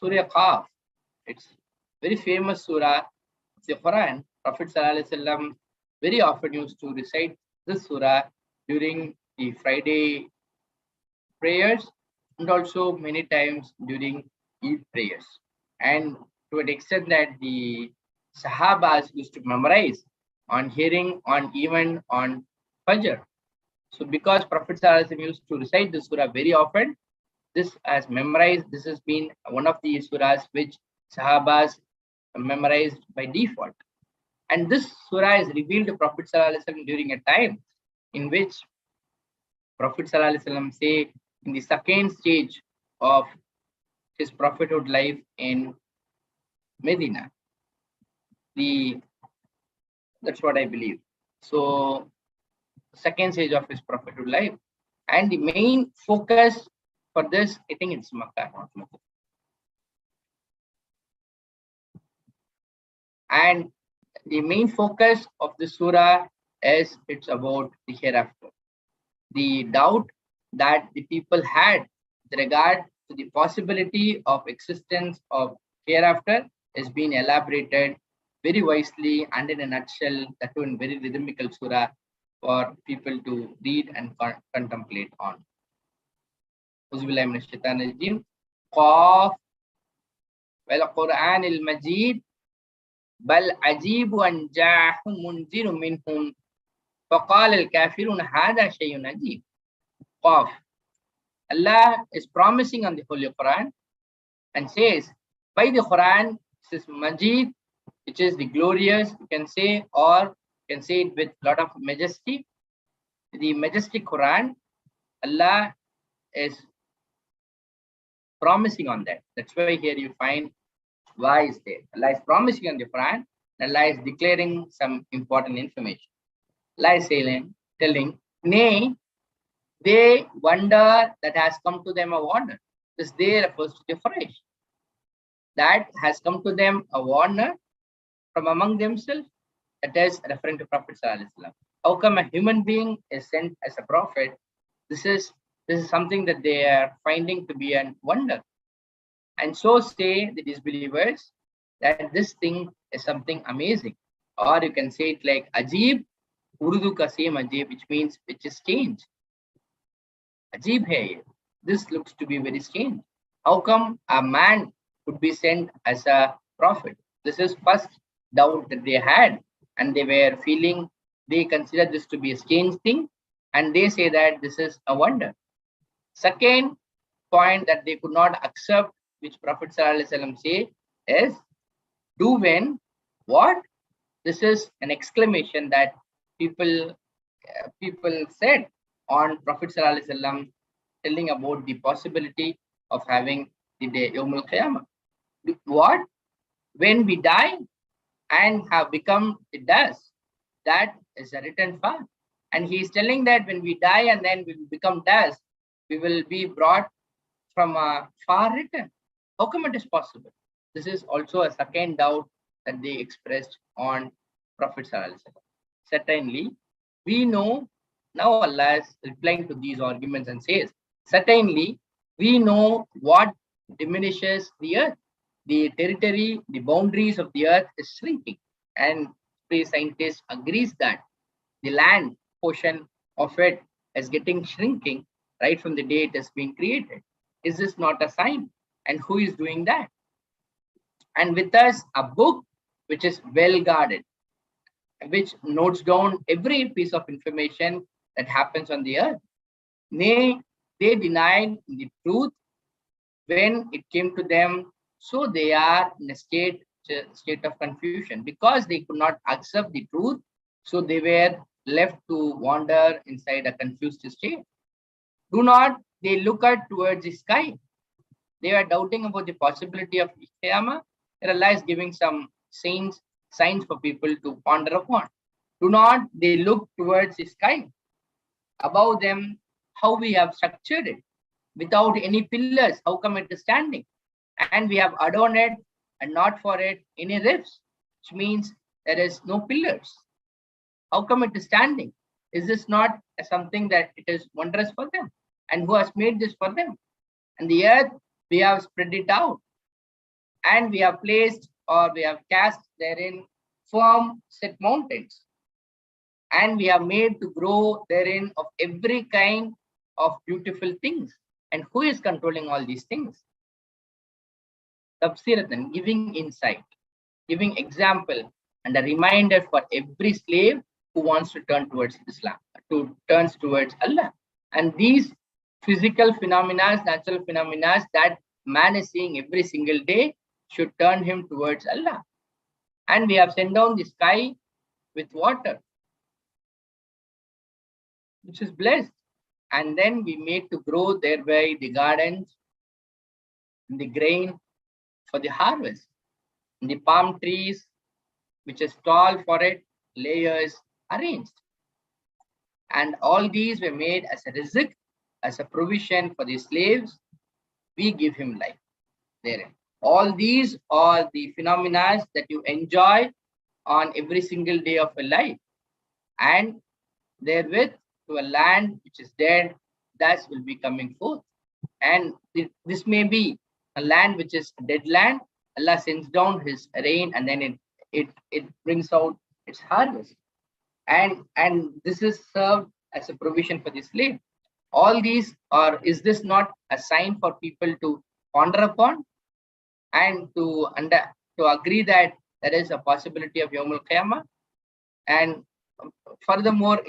Surah Qaaf. It's very famous surah of the Quran. Prophet ﷺ very often used to recite this surah during the Friday prayers and also many times during Eid prayers. And to an extent that the Sahabas used to memorize on hearing on even on Fajr. So because Prophet ﷺ used to recite this surah very often, this has memorized, this has been one of the surahs which Sahabas memorized by default. And this surah is revealed to Prophet ﷺ during a time in which Prophet ﷺ say in the second stage of his prophethood life in Medina. That's what I believe. So second stage of his prophethood life. And the main focus for this, I think it's Makkah, not Makkah. And the main focus of the surah is it's about the hereafter. The doubt that the people had with regard to the possibility of existence of hereafter has been elaborated very wisely and in a nutshell, that too in very rhythmical surah for people to read and contemplate on. Qaaf wal Quran al Majid bal ajibu an ja'ahum munzirun minhum faqala al kafirun hadha shay'un ajib. Qaaf. Allah is promising on the Holy Quran and says, by the Quran, this is Majid, which is the glorious, you can say, or you can say it with a lot of majesty. The majestic Quran, Allah is promising on that. That's why here you find why is there. Allah is promising on the Quran, Allah is declaring some important information. Allah is telling, nay, they wonder that has come to them a warner. This they refers to the Quraysh. That has come to them a warner from among themselves. That is referring to Prophet ﷺ. How come a human being is sent as a prophet? This is something that they are finding to be a wonder. And so say the disbelievers that this thing is something amazing. Or you can say it like Ajib, Urdu ka same Ajib, which means which is strange. Ajib hai. This looks to be very strange. How come a man could be sent as a prophet? This is first doubt that they had, and they were feeling, they consider this to be a strange thing, and they say that this is a wonder. Second point that they could not accept, which Prophet ﷺ say, is do when what? This is an exclamation that people said on Prophet ﷺ, telling about the possibility of having the day Yawmul Qiyamah. What? When we die and have become the dust, that is a written fact. And he is telling that when we die and then we will become dust, we will be brought from a far return. How come it is possible? This is also a second doubt that they expressed on Prophet ﷺ. Certainly, we know, now Allah is replying to these arguments and says, certainly, we know what diminishes the earth. The territory, the boundaries of the earth is shrinking. And space scientists agrees that the land portion of it is getting shrinking right from the day it has been created. Is this not a sign? And who is doing that? And with us, a book which is well guarded, which notes down every piece of information that happens on the earth. Nay, they denied the truth when it came to them, so they are in a state of confusion because they could not accept the truth, so they were left to wander inside a confused state. Do not they look at towards the sky? They were doubting about the possibility of Qiyamah. Allah is giving some signs for people to ponder upon. Do not they look towards the sky? Above them, how we have structured it without any pillars. How come it is standing? And we have adorned it and not for it any rifts, which means there is no pillars. How come it is standing? Is this not something that it is wondrous for them? And who has made this for them? And the earth, we have spread it out. And we have placed or we have cast therein firm set mountains. And we are made to grow therein of every kind of beautiful things. And who is controlling all these things? Tafsiratan, giving insight, giving example, and a reminder for every slave who wants to turn towards Islam, to turns towards Allah. And these physical phenomena, natural phenomena that man is seeing every single day should turn him towards Allah. And we have sent down the sky with water, which is blessed. And then we made to grow thereby the gardens, the grain for the harvest, and the palm trees, which is tall for it, layers arranged. And all these were made as a rizq, as a provision for the slaves. We give him life therein. All these are the phenomena that you enjoy on every single day of your life. And therewith, to a land which is dead, that will be coming forth. And this may be a land which is a dead land. Allah sends down his rain, and then it brings out its harvest. And this is served as a provision for the slave. All these are, is this not a sign for people to ponder upon and to agree that there is a possibility of Yawmul Qiyamah? And furthermore,